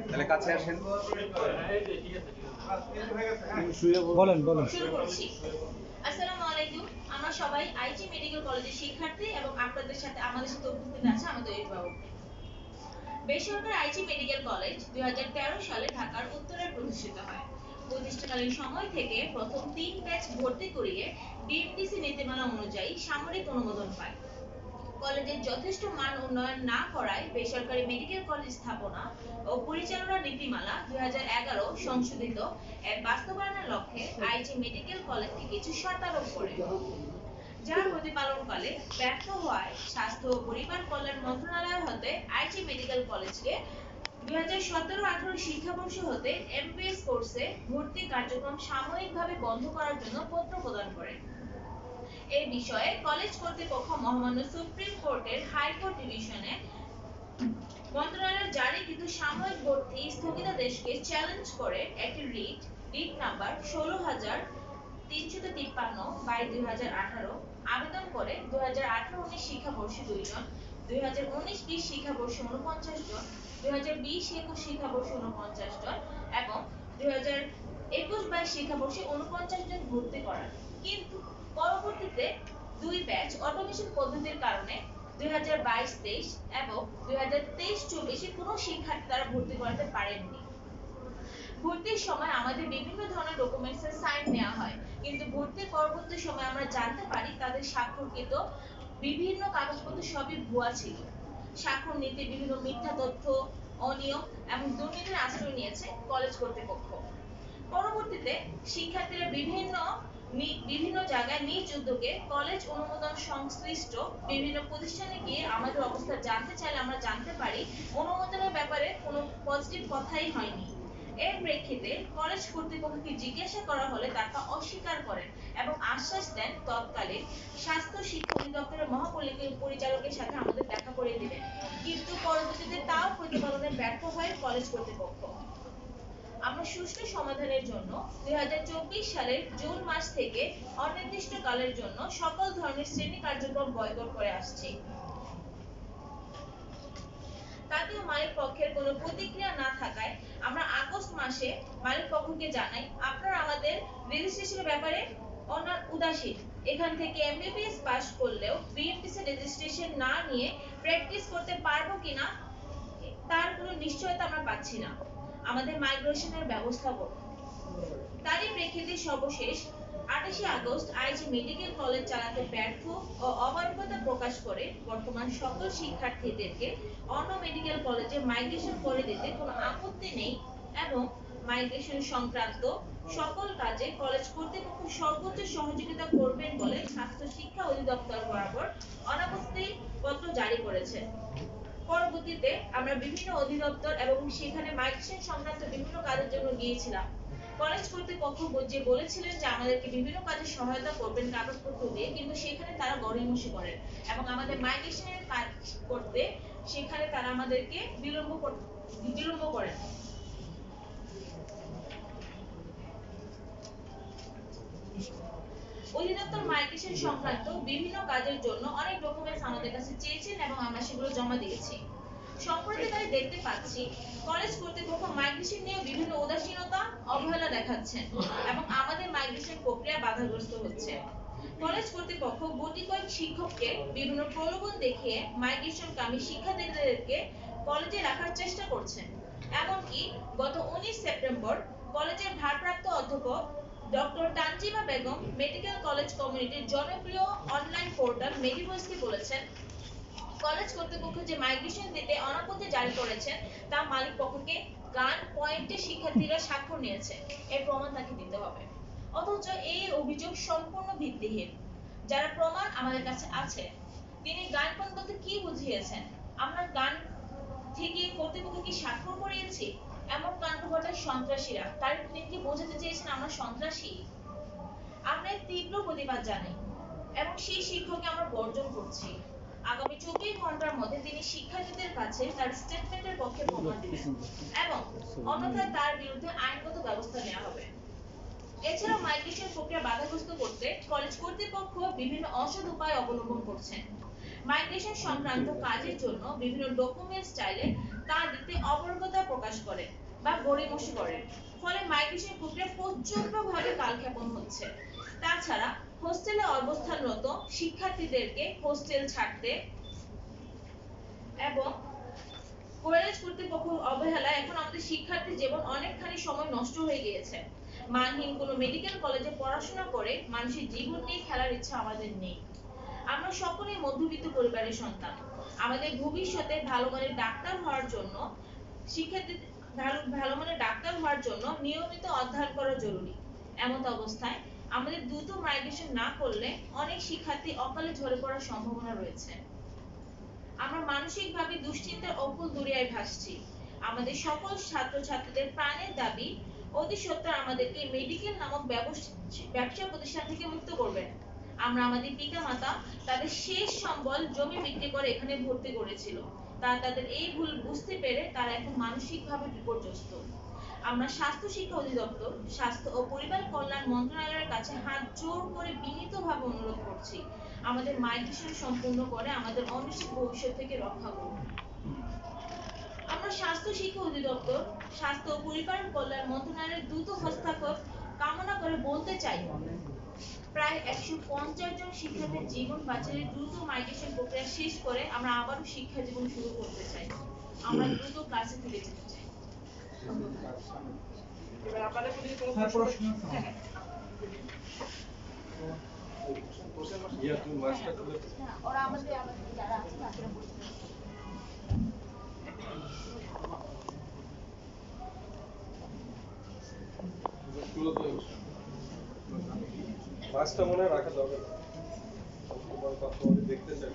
তাহলে কাছে আসেন। বলেন বলেন। শুরু করছি। আসসালামু আলাইকুম। আমরা সবাই আইজি মেডিকেল কলেজের শিক্ষার্থী এবং আমাদের সাথে উপস্থিত আছে আমাদের অভিভাবক। বেসরকারি আইজি মেডিকেল কলেজ 2013 সালে ঢাকার উত্তরে প্রতিষ্ঠিত হয়। প্রতিষ্ঠাকালীন সময় থেকে প্রথম 3 ব্যাচ ভর্তি করিয়ে বিএমডিসি নীতিমালা অনুযায়ী সামরিক অনুমোদন পায়। কলেজের যথেষ্ট মান উন্নয়ন না করায় বেসরকারি মেডিকেল কলেজ স্থাপনা ও পরিচালনা নীতিমালা 2011 সংশোধিত এর বাস্তবায়নের লক্ষ্যে আইজি মেডিকেল কলেজকে কিছু শর্তারোপ করে, যার প্রতিপালনকালে ব্যর্থ হওয়ায় স্বাস্থ্য ও পরিবার কল্যাণ মন্ত্রণালয় হতে আইজি মেডিকেল কলেজকে 2017-18 শিক্ষাবর্ষ হতে এমবিএস কোর্সে ভর্তি কার্যক্রম সাময়িকভাবে বন্ধ করার জন্য পত্র প্রদান করে। এই বিষয়ে কলেজ কর্তৃপক্ষ মহামান্য সুপ্রিম কোর্টের হাইকোর্ট ডিভিশনে মন্ত্রণালয়ের জারিকৃত সাময়িক ভর্তি স্থগিতাদেশকে চ্যালেঞ্জ করে একটি রিট নাম্বার 16353/2018 আবেদন করে 2018-19 শিক্ষাবর্ষে 2 জন, 2019-20 শিক্ষাবর্ষে 49 জন, 2020-21 শিক্ষাবর্ষে 49 জন এবং 2021-22 শিক্ষাবর্ষে 49 জন ভর্তি করার। কিন্তু পরবর্তীতে 2 ব্যাচ অটোমেশন পদ্ধতির কারণে 2022-23 এবং 2023-24 কোনো শিক্ষার্থী তারা ভর্তি করাতে পারেননি। ভর্তির সময় আমাদের বিভিন্ন ধরনের ডকুমেন্টসের সাইন নেওয়া হয়, কিন্তু ভর্তির পরবর্তী সময় আমরা জানতে পারি তাদের স্বাক্ষরকৃত বিভিন্ন কাগজপত্র সবই ভুয়া ছিল। স্বাক্ষর নিতে বিভিন্ন মিথ্যা তথ্য, অনিয়ম এবং দুর্নীতির আশ্রয় নিয়েছে কলেজ কর্তৃপক্ষ। পরবর্তীতে শিক্ষার্থীরা বিভিন্ন জায়গায় নিজ উদ্যোগে কলেজ অনুমোদন সংশ্লিষ্ট বিভিন্ন প্রতিষ্ঠানে গিয়ে আমাদের অবস্থা জানতে চাইলে আমরা জানতে পারি অনুমোদনের ব্যাপারে কোনো পজিটিভ কথাই হয়নি। এর প্রেক্ষিতে কলেজ কর্তৃপক্ষকে জিজ্ঞাসা করা হলে তারা অস্বীকার করেন এবং আশ্বাস দেন তৎকালীন স্বাস্থ্য শিক্ষা অধিদপ্তরের মহাপরিচালকের সাথে আমাদের দেখা করে দিবেন, কিন্তু পরবর্তীতে তাও প্রতিপালনে ব্যর্থ হয় কলেজ কর্তৃপক্ষ। আমরা সুষ্ঠু সমাধানের জন্য 2024 সালের জুন মাস থেকে অনির্দিষ্টকালের জন্য সকল ধরনের শ্রেণী কার্যক্রম বয়কট করে আসছি। তাতেও মালিক পক্ষের কোনো প্রতিক্রিয়া না থাকায় আমরা আগস্ট মাসে মালিক পক্ষকে জানাই আপনারা আমাদের রেজিস্ট্রেশনের ব্যাপারে উদাসীন। এখান থেকে এমবিবিএস পাস করলেও বিএমডিসি রেজিস্ট্রেশন না নিয়ে প্র্যাকটিস করতে পারবো কিনা তার কোনো নিশ্চয়তা আমরা পাচ্ছি না। আমাদের মাইগ্রেশনের ব্যবস্থা করুন। তারই প্রেক্ষিতে সর্বশেষ 28 আগস্ট আইজি মেডিকেল কলেজ চালাতে ব্যর্থ ও অপারগতা প্রকাশ করে বর্তমান সকল শিক্ষার্থীদেরকে অন্য মেডিকেল কলেজে মাইগ্রেশন করে দিতে কোনো আপত্তি নেই এবং মাইগ্রেশন সংক্রান্ত সকল কাজে কলেজ কর্তৃপক্ষ সর্বোচ্চ সহযোগিতা করবেন বলে স্বাস্থ্য শিক্ষা অধিদপ্তর বরাবর অনাপত্তি পত্র জারি করেছে। পরবর্তীতে আমরা বিভিন্ন অধিদপ্তর এবং সেখানে মাইগ্রেশন সংক্রান্ত বিভিন্ন কাজের জন্য গিয়েছিলাম। কলেজ কর্তৃপক্ষ যে বলেছিলেন যে আমাদেরকে বিভিন্ন কাজে সহায়তা করবেন কাগজপত্র দিয়ে, কিন্তু সেখানে তারা গড়িমসি করেন এবং আমাদের মাইগ্রেশনের কাজ করতে সেখানে তারা আমাদেরকে বিলম্ব করেন। অধিদপ্তর মাইগ্রেশন সংক্রান্ত বিভিন্ন কাজের জন্য অনেক ডকুমেন্টস আমাদের কাছে চেয়েছেন এবং আমরা সেগুলো জমা দিয়েছি। সম্প্রতিকালে দেখতে পাচ্ছি কলেজ কর্তৃপক্ষ মাইগ্রেশন নিয়ে বিভিন্ন উদাসীনতা অবহেলা দেখাচ্ছেন এবং আমাদের মাইগ্রেশন প্রক্রিয়া বাধাগ্রস্ত হচ্ছে। কলেজ কর্তৃপক্ষ গুটি কয়েক শিক্ষককে বিভিন্ন প্রলোভন দেখিয়ে মাইগ্রেশনকামী শিক্ষার্থীদেরকে কলেজে রাখার চেষ্টা করছেন। এমনকি গত 19 সেপ্টেম্বর কলেজের ভারপ্রাপ্ত অধ্যাপক doctor Tanjima Begum medical college কমিউনিটির জনপ্রিয় অনলাইন পোর্টাল মেডিভয়েসকে বলেছেন কলেজ কর্তৃপক্ষ যে মাইগ্রেশন দিতে অনাপত্তি জারি করেছেন তা মালিক পক্ষকে গান পয়েন্টে শিক্ষার্থীরা স্বাক্ষর নিয়েছে, এর প্রমাণ তাকে দিতে হবে। অথচ এই অভিযোগ সম্পূর্ণ ভিত্তিহীন। যারা প্রমাণ আমাদের কাছে আছে, তিনি গান পয়েন্ট বলতে কি বুঝিয়েছেন? আমরা গান থেকে কর্তৃপক্ষকে স্বাক্ষর করিয়েছি? এমন কাণ্ড ঘটায় সন্ত্রাসীরা, তার তিনি কি বোঝাতে চেয়েছেন আমরা সন্ত্রাসী? আমরা তীব্র প্রতিবাদ জানাই এবং সেই শিক্ষককে আমরা বর্জন করছি। আগামী 24 ঘন্টার মধ্যে তিনি শিক্ষার্থীদের কাছে তার স্টেটমেন্টের পক্ষে প্রমাণ দিবেন এবং অন্যথায় তার বিরুদ্ধে আইনগত ব্যবস্থা নেওয়া হবে। এছাড়াও মাইগ্রেশন প্রক্রিয়া বাধাগ্রস্ত করতে কলেজ কর্তৃপক্ষ বিভিন্ন অসৎ উপায় অবলম্বন করছেন। মাইগ্রেশন সংক্রান্ত কাজের জন্য বিভিন্ন ডকুমেন্টস চাইলে তা দিতে অবরগতা প্রকাশ করে বা গড়িমসি করে, ফলে মাইগ্রেশন প্রক্রিয়া প্রচন্ডভাবে কালক্ষেপণ হচ্ছে। তাছাড়া হোস্টেলে অবস্থানরত শিক্ষার্থীদেরকে হোস্টেল ছাড়তে এবং কলেজ কর্তৃপক্ষ অবহেলায় এখন আমাদের শিক্ষার্থী জীবন অনেকখানি সময় নষ্ট হয়ে গিয়েছে। মানহীন কোনো মেডিকেল কলেজে পড়াশোনা করে মানুষের জীবন নিয়ে খেলার ইচ্ছা আমাদের নেই। আমরা সকলেই মধ্যবিত্ত পরিবারের সন্তান। আমাদের ভবিষ্যতে ভালো মানের ডাক্তার হওয়ার জন্য ভালো মানের ডাক্তার হওয়ার জন্য নিয়মিত অধ্যয়ন করা জরুরি। এমত অবস্থায় আমাদের দ্রুত মাইগ্রেশন না করলে অনেক শিক্ষার্থী অকালে ঝরে পড়ার সম্ভাবনা রয়েছে। আমরা মানসিকভাবে দুশ্চিন্তার অকুল দরিয়ায় ভাসছি। আমাদের সকল ছাত্রছাত্রীদের প্রাণের দাবি অতি সত্বর আমাদেরকে মেডিকেল নামক ব্যবসা প্রতিষ্ঠান থেকে মুক্ত করবেন। আমরা আমাদের পিতামাতা তাদের শেষ সম্বল জমি বিক্রি করে এখানে ভর্তি করেছিল। তাদের এই ভুল বুঝতে পেরে তারা এখন মানসিকভাবে বিপর্যস্ত। আমরা স্বাস্থ্য শিক্ষা অধিদপ্তর, স্বাস্থ্য ও পরিবার কল্যাণ মন্ত্রণালয়ের কাছে হাত জোড় করে বিনীতভাবে অনুরোধ করছি, আমাদের মাইগ্রেশন সম্পূর্ণ করে আমাদের অনিশ্চিত ভবিষ্যৎ থেকে রক্ষা করুন। আমরা স্বাস্থ্য শিক্ষা অধিদপ্তর, স্বাস্থ্য ও পরিবার কল্যাণ মন্ত্রণালয়ের দ্রুত হস্তক্ষেপ কামনা করে বলতে চাই, প্রায় 150 জন শিক্ষার্থীর জীবন বাঁচানোর দ্রুত মাইগ্রেশন প্রক্রিয়া শেষ করে আমরা আবারও শিক্ষা জীবন শুরু করতে চাই। আমরা দ্রুত ক্লাসে ফিরে যেতে চাই। এবার আপনাদের যদি কোনো প্রশ্ন হ্যাঁ ওরা আমাদের যারা আছে তাদের বলতে মাছটা মনে রাখা দরকার, দেখতে চাই।